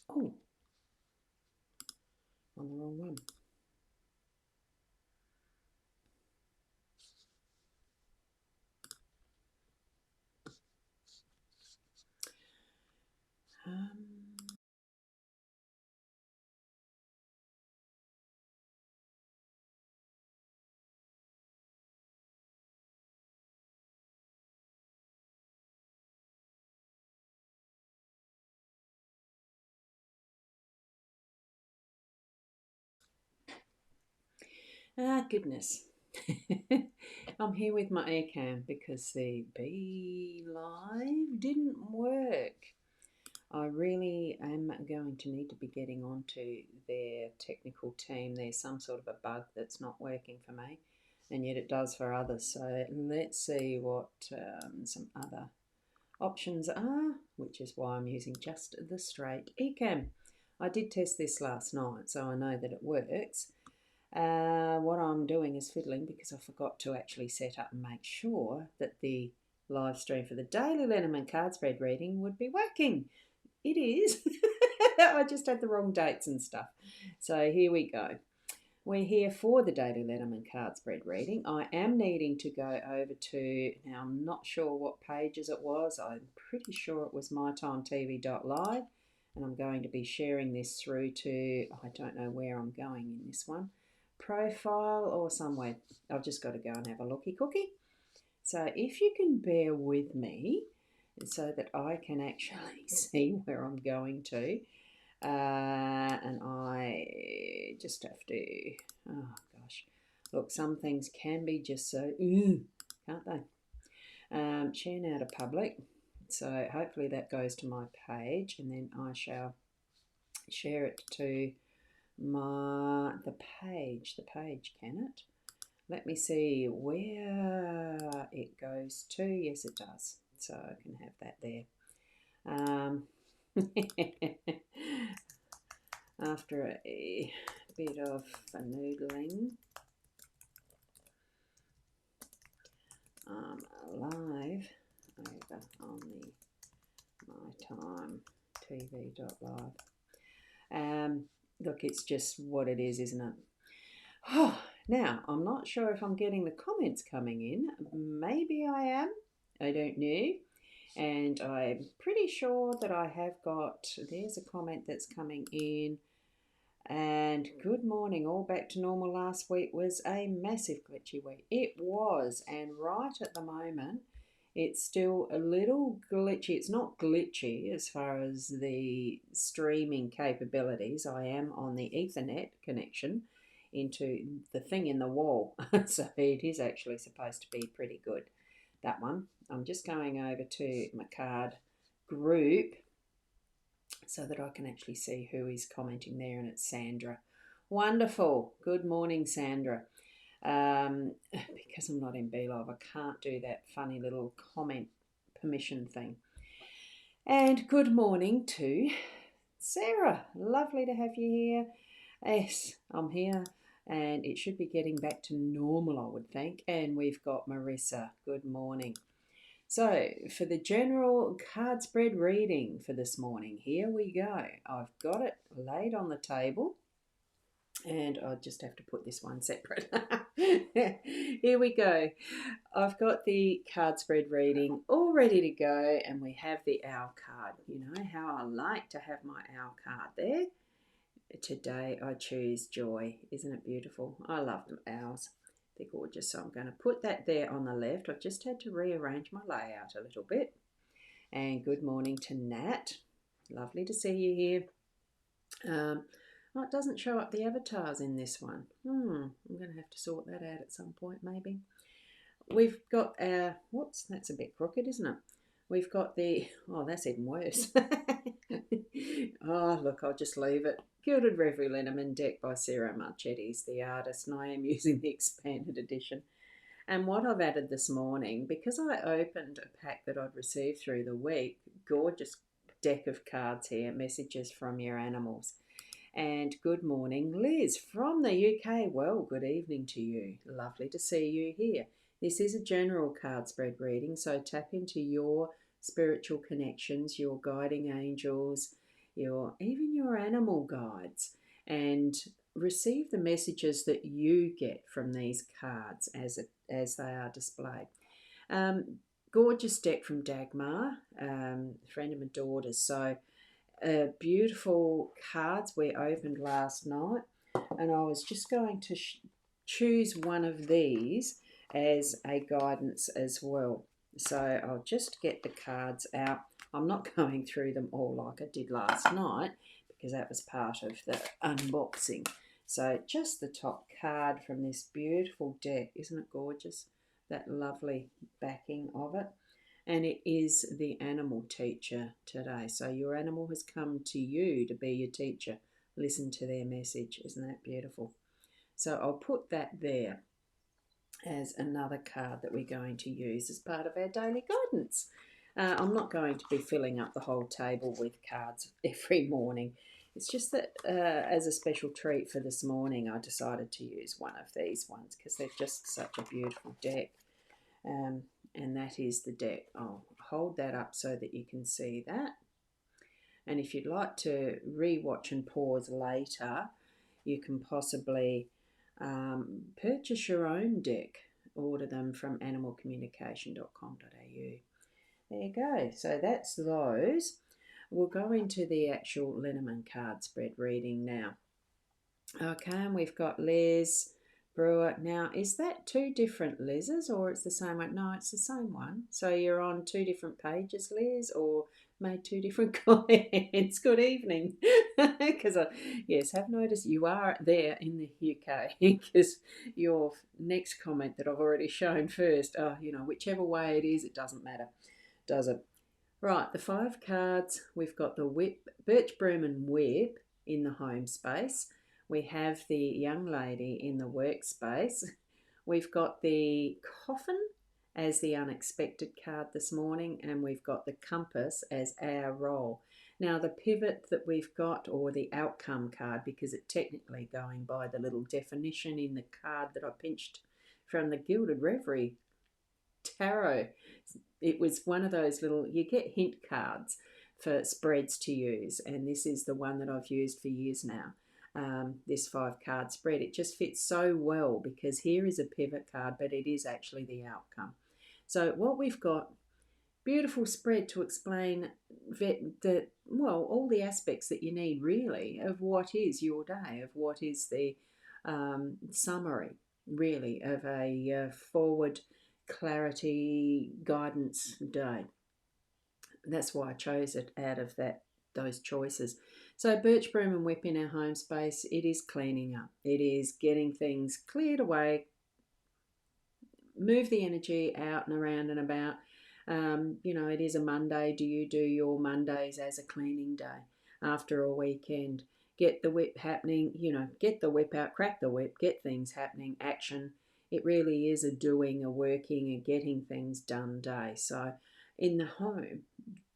Oh, on the wrong one. Goodness. I'm here with my aircam because the Be Live didn't work. I really am going to need to be getting onto their technical team. There's some sort of a bug that's not working for me, and yet it does for others. So let's see what some other options are, which is why I'm using just the straight eCam. I did test this last night, so I know that it works. What I'm doing is fiddling because I forgot to actually set up and make sure that the live stream for the daily Lenormand card spread reading would be working. It is. I just had the wrong dates and stuff. So here we go. We're here for the daily Lenormand card spread reading. I am needing to go over to, now I'm not sure what pages it was. I'm pretty sure it was mytimetv.live, and I'm going to be sharing this through to, I don't know where I'm going in this one, profile or somewhere. I've just got to go and have a looky cookie. So if you can bear with me so that I can actually see where I'm going to. And I just have to, oh gosh, look, some things can be just so, can't they? Share now to public. So hopefully that goes to my page, and then I shall share it to the page, can it? Let me see where it goes to. Yes, it does. So I can have that there. After a bit of noodling, live over on the mytimetv.live. Look, it's just what it is, isn't it? Oh, now, I'm not sure if I'm getting the comments coming in. Maybe I am. I don't know. And I'm pretty sure that I have got, there's a comment that's coming in. And good morning, all back to normal. Last week was a massive glitchy week. It was, and right at the moment, it's still a little glitchy. It's not glitchy as far as the streaming capabilities. I am on the Ethernet connection into the thing in the wall. So it is actually supposed to be pretty good, that one. I'm just going over to my card group so that I can actually see who is commenting there, and it's Sandra. Wonderful. Good morning, Sandra. Because I'm not in BeLive, I can't do that funny little comment permission thing. And good morning to Sarah. Lovely to have you here. Yes, I'm here, and it should be getting back to normal, I would think. And we've got Marissa. Good morning. So for the general card spread reading for this morning, here we go. I've got it laid on the table, and I just have to put this one separate. Here we go. I've got the card spread reading all ready to go, and we have the owl card. You know how I like to have my owl card there. Today I choose joy. Isn't it beautiful? I love the owls. They're gorgeous. So I'm going to put that there on the left. I've just had to rearrange my layout a little bit. And good morning to Nat. Lovely to see you here. Oh, it doesn't show up the avatars in this one. I'm going to have to sort that out at some point maybe. We've got our, whoops, that's a bit crooked, isn't it? We've got the, oh, that's even worse. Oh, look, I'll just leave it. Gilded Reverie Lenormand deck by Sarah Marchetti is the artist, and I am using the expanded edition. And what I've added this morning, because I opened a pack that I'd received through the week, gorgeous deck of cards here, messages from your animals. And good morning, Liz from the UK. Well, good evening to you. Lovely to see you here. This is a general card spread reading, so tap into your spiritual connections, your guiding angels, even your animal guides, and receive the messages that you get from these cards as they are displayed. Gorgeous deck from Dagmar, friend of my daughter's. So beautiful cards we opened last night, and I was just going to choose one of these as a guidance as well. So I'll just get the cards out. I'm not going through them all like I did last night because that was part of the unboxing. So just the top card from this beautiful deck. Isn't it gorgeous? That lovely backing of it. And it is the animal teacher today. So your animal has come to you to be your teacher. Listen to their message. Isn't that beautiful? So I'll put that there as another card that we're going to use as part of our daily guidance. I'm not going to be filling up the whole table with cards every morning. It's just that as a special treat for this morning, I decided to use one of these ones because they're just such a beautiful deck. And that is the deck. I'll hold that up so that you can see that. And if you'd like to re-watch and pause later, you can possibly purchase your own deck. Order them from animalcommunication.com.au. There you go. So that's those. We'll go into the actual Lenormand card spread reading now. Okay, and we've got Les Brewer. Now, is that two different Liz's or it's the same one? No, it's the same one. So you're on two different pages, Liz, or made two different comments. Good evening. Because yes, have noticed you are there in the UK because your next comment that I've already shown first, whichever way it is, it doesn't matter, does it? Right, the 5 cards, we've got the whip, birch broom and whip in the home space. We have the young lady in the workspace. We've got the coffin as the unexpected card this morning, and we've got the compass as our role. Now the pivot that we've got, or the outcome card, because it's technically going by the little definition in the card that I pinched from the Gilded Reverie Tarot. It was one of those little, you get hint cards for spreads to use, and this is the one that I've used for years now. This 5-card spread, it just fits so well because here is a pivot card, but it is actually the outcome. So what we've got, beautiful spread to explain all the aspects that you need really of what is your day, of what is the summary really of a forward clarity guidance day. That's why I chose it out of those choices. So birch broom and whip in our home space, it is cleaning up. It is getting things cleared away, move the energy out and around and about. It is a Monday. Do you do your Mondays as a cleaning day after a weekend? Get the whip happening, get the whip out, crack the whip, get things happening, action. It really is a doing, a working, a getting things done day. So in the home,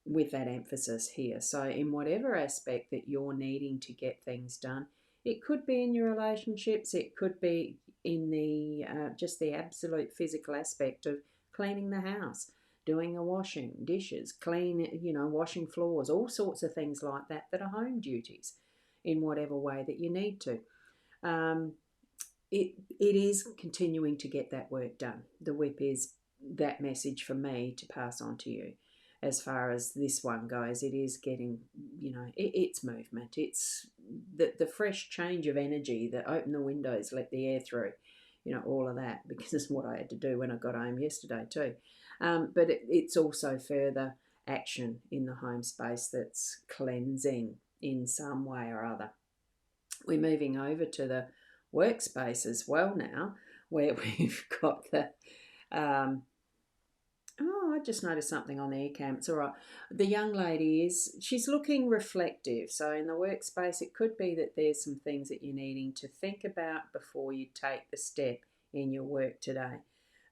with that emphasis here. So in whatever aspect that you're needing to get things done, it could be in your relationships, it could be in the just the absolute physical aspect of cleaning the house, doing the washing, dishes, washing floors, all sorts of things like that are home duties in whatever way that you need to. It is continuing to get that work done. The whip is that message for me to pass on to you. As far as this one goes, it is getting, it's movement. It's the fresh change of energy, that open the windows, let the air through, all of that, because it's what I had to do when I got home yesterday too. But it's also further action in the home space that's cleansing in some way or other. We're moving over to the workspace as well now, where we've got the... I just noticed something on the eCam. It's all right. The young lady she's looking reflective. So in the workspace, it could be that there's some things that you're needing to think about before you take the step in your work today.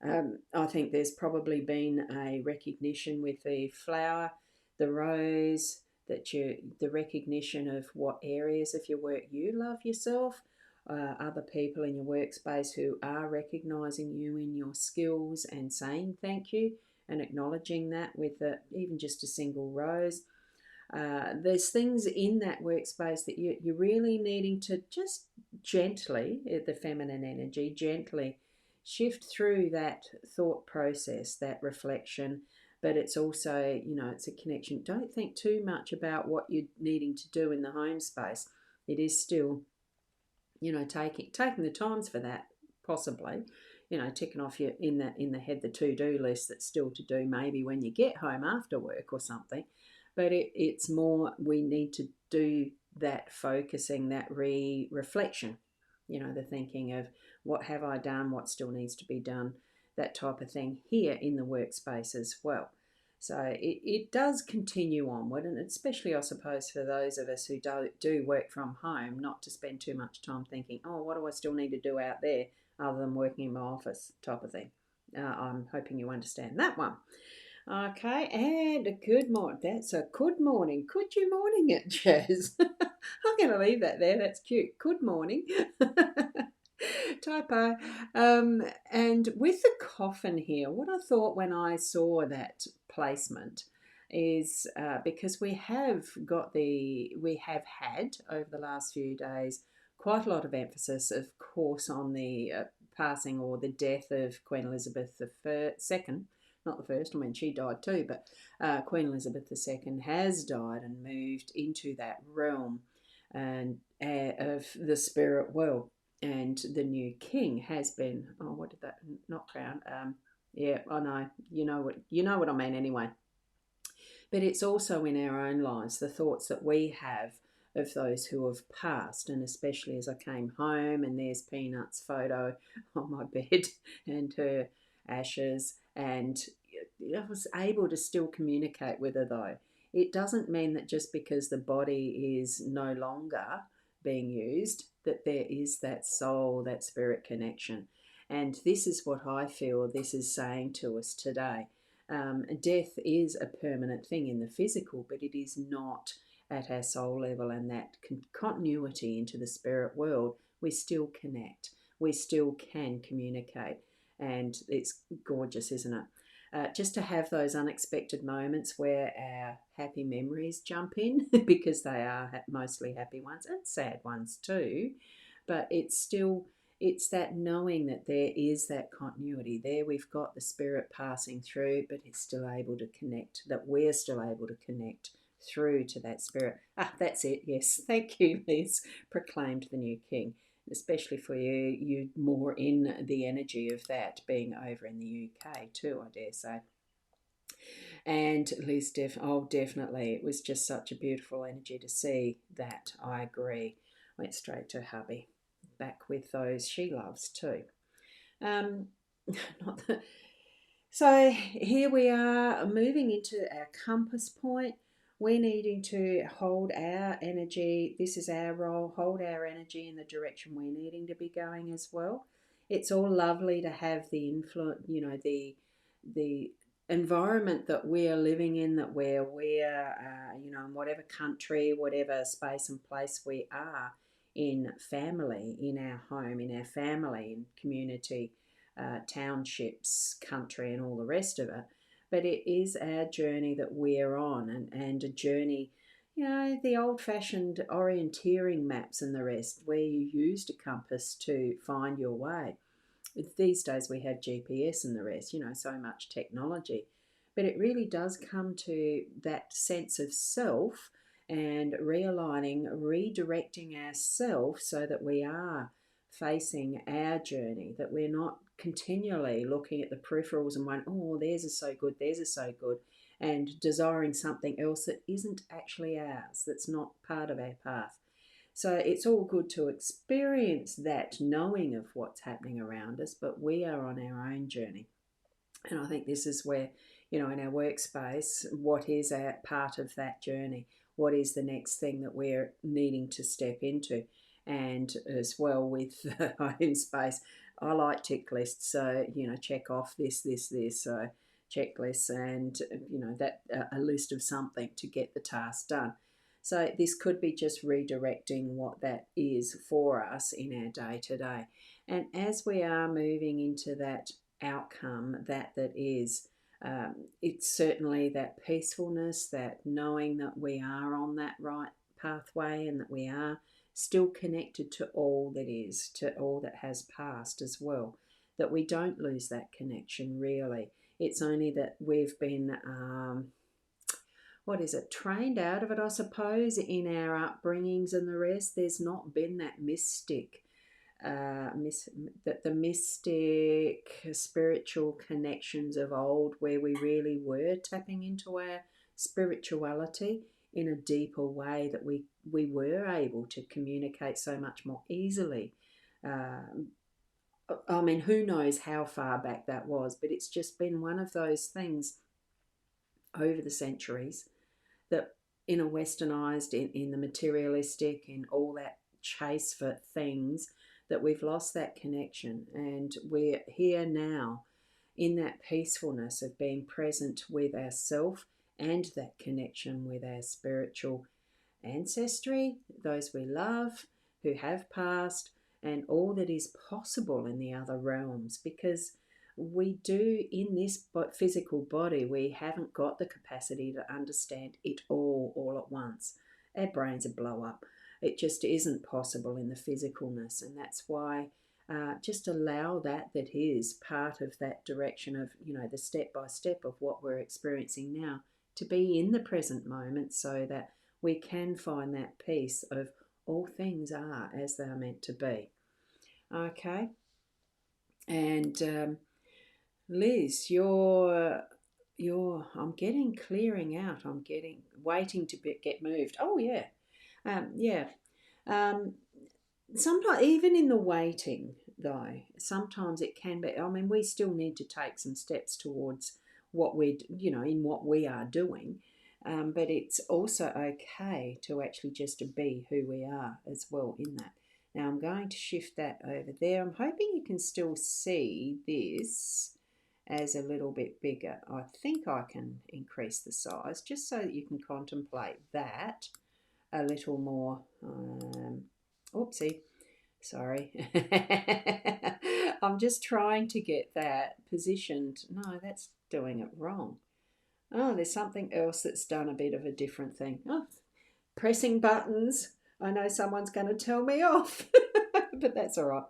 I think there's probably been a recognition with the flower, the rose, the recognition of what areas of your work you love yourself, other people in your workspace who are recognising you in your skills and saying thank you, and acknowledging that with even just a single rose. there's things in that workspace that you're really needing to just gently, the feminine energy, gently shift through that thought process, that reflection. But it's also, it's a connection. Don't think too much about what you're needing to do in the home space. It is still, taking the times for that, possibly, ticking off your in the head the to-do list that's still to do maybe when you get home after work or something. But it's more, we need to do that focusing, that reflection, the thinking of what have I done, what still needs to be done, that type of thing here in the workspace as well. So it does continue onward, and especially, I suppose, for those of us who do work from home, not to spend too much time thinking, oh, what do I still need to do out there other than working in my office type of thing. I'm hoping you understand that one. Okay, and a good morning. That's a good morning. Could you morning it, Jazz? I'm going to leave that there. That's cute. Good morning. Typo. And with the coffin here, what I thought when I saw that placement is because we have had over the last few days quite a lot of emphasis, of course, on the passing or the death of Queen Elizabeth II. Not the first, I mean, she died too, but Queen Elizabeth II has died and moved into that realm and of the spirit world. And the new king has been, oh, what did that, not crowned? Yeah, I know, you know what I mean anyway. But it's also in our own lives, the thoughts that we have of those who have passed, and especially as I came home and there's Peanut's photo on my bed and her ashes, and I was able to still communicate with her though. It doesn't mean that just because the body is no longer being used, that there is that soul, that spirit connection. And this is what I feel this is saying to us today. Death is a permanent thing in the physical, but it is not at our soul level, and that continuity into the spirit world, we still connect. We still can communicate, and it's gorgeous, isn't it? Just to have those unexpected moments where our happy memories jump in because they are mostly happy ones and sad ones too, but it's that knowing that there is that continuity there. We've got the spirit passing through, but it's still able to connect, that we're still able to connect through to that spirit. That's it. Yes, thank you, Liz. Proclaimed the new king, especially for you more in the energy of that, being over in the UK too, I dare say. And Liz, definitely, it was just such a beautiful energy to see that. I agree. Went straight to hubby, back with those she loves too. Not that. So here we are moving into our compass point. We're needing to hold our energy. This is our role. Hold our energy in the direction we're needing to be going as well. It's all lovely to have the influence, the environment that we are living in, that we're in whatever country, whatever space and place we are in, family, in our home, in our family, in community, townships, country, and all the rest of it. But it is our journey that we're on, and a journey, the old-fashioned orienteering maps and the rest, where you used a compass to find your way. These days we have GPS and the rest, so much technology. But it really does come to that sense of self and realigning, redirecting ourselves so that we are facing our journey, that we're not continually looking at the peripherals and going, oh, theirs is so good, theirs is so good, and desiring something else that isn't actually ours, that's not part of our path. So it's all good to experience that knowing of what's happening around us, but we are on our own journey. And I think this is where, in our workspace, what is our part of that journey? What is the next thing that we're needing to step into? And as well with the home space, I like tick lists. So, check off this. So checklists, and, that a list of something to get the task done. So this could be just redirecting what that is for us in our day to day. And as we are moving into that outcome, that is It's certainly that peacefulness, that knowing that we are on that right pathway and that we are still connected to all that is, to all that has passed as well, that we don't lose that connection really. It's only that we've been, trained out of it, I suppose, in our upbringings and the rest. There's not been that mystic that the mystic spiritual connections of old, where we really were tapping into our spirituality in a deeper way, that we were able to communicate so much more easily. I mean, who knows how far back that was, but it's just been one of those things over the centuries that, in a westernized, in the materialistic, in all that chase for things, that we've lost that connection. And we're here now in that peacefulness of being present with ourself and that connection with our spiritual ancestry, those we love who have passed, and all that is possible in the other realms. Because we do, in this physical body, we haven't got the capacity to understand it all at once. Our brains would blow up. It just isn't possible in the physicalness, and that's why just allow that is part of that direction of, the step by step of what we're experiencing now, to be in the present moment, so that we can find that peace of all things are as they are meant to be. Okay, and Liz, I'm getting clearing out. I'm getting waiting to get moved. Oh yeah, yeah. Sometimes even in the waiting, though, sometimes it can be. I mean, we still need to take some steps towards what in what we are doing. But it's also okay to actually just be who we are as well in that. Now I'm going to shift that over there. I'm hoping you can still see this as a little bit bigger. I think I can increase the size just so that you can contemplate that a little more. Oopsie, sorry. I'm just trying to get that positioned. No, that's doing it wrong. Oh, there's something else that's done a bit of a different thing. Oh, pressing buttons. I know someone's going to tell me off, but that's all right.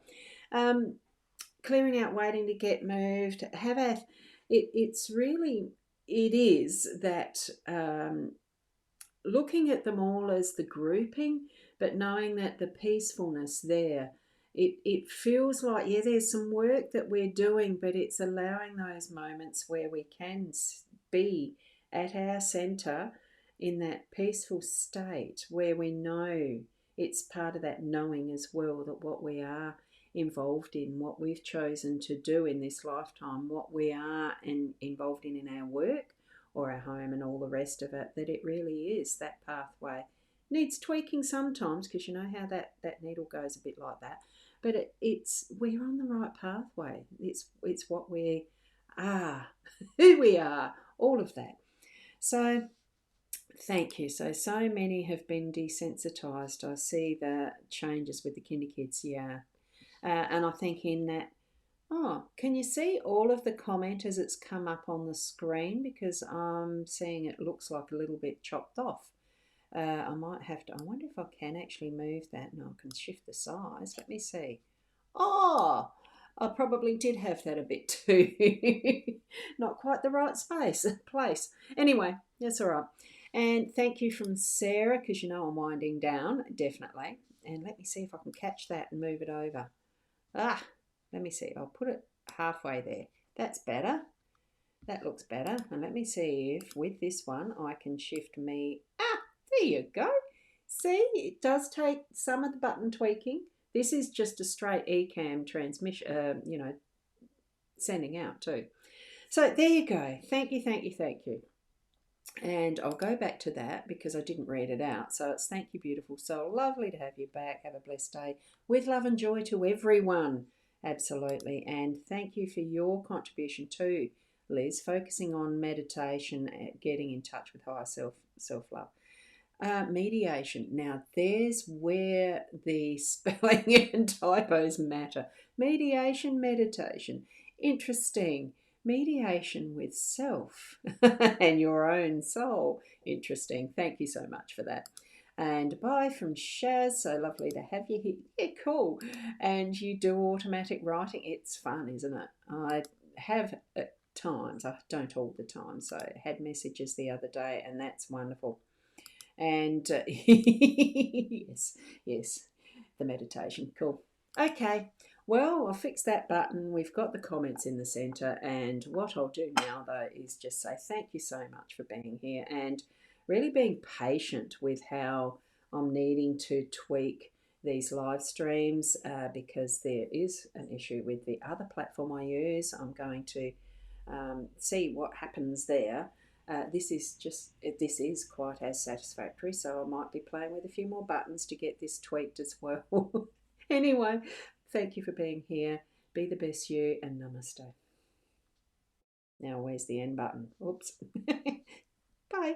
Clearing out, waiting to get moved. It is that looking at them all as the grouping, but knowing that the peacefulness there, it feels like, yeah, there's some work that we're doing, but it's allowing those moments where we can be at our center in that peaceful state, where we know it's part of that knowing as well, that what we are involved in, what we've chosen to do in this lifetime, what we are involved in our work or our home and all the rest of it, that it really is that pathway. Needs tweaking sometimes, because you know how that needle goes a bit like that, but we're on the right pathway. It's what we are, who we are, all of that. So thank you. So many have been desensitized. I see the changes with the kinder kids, yeah. And I think in that, can you see all of the comment as it's come up on the screen? Because I'm seeing it looks like a little bit chopped off. I might have to, I wonder if I can actually move that. No, I can shift the size. Let me see. Oh, I probably did have that a bit too. Not quite the right place. Anyway, that's all right. And thank you from Sarah, because you know I'm winding down, definitely. And let me see if I can catch that and move it over. Let me see. I'll put it halfway there. That's better. That looks better. And let me see if with this one I can shift me. There you go. See, it does take some of the button tweaking. This is just a straight eCam transmission, sending out too. So there you go. Thank you. And I'll go back to that because I didn't read it out. So it's thank you, beautiful soul. Lovely to have you back. Have a blessed day. With love and joy to everyone. Absolutely. And thank you for your contribution too, Liz, focusing on meditation, getting in touch with higher self-love. Mediation. Now, there's where the spelling and typos matter. Mediation, meditation. Interesting. mediation with self and your own soul. Interesting. Thank you so much for that. And bye from Shaz. So lovely to have you here. Yeah, cool. And you do automatic writing. It's fun, isn't it? I have at times, I don't all the time. So I had messages the other day, and that's wonderful. And yes, yes, the meditation. Cool. Okay. Well, I'll fix that button. We've got the comments in the centre. And what I'll do now, though, is just say thank you so much for being here and really being patient with how I'm needing to tweak these live streams because there is an issue with the other platform I use. I'm going to see what happens there. This is quite as satisfactory, so I might be playing with a few more buttons to get this tweaked as well. Anyway, thank you for being here. Be the best you, and namaste. Now, where's the end button? Oops. Bye.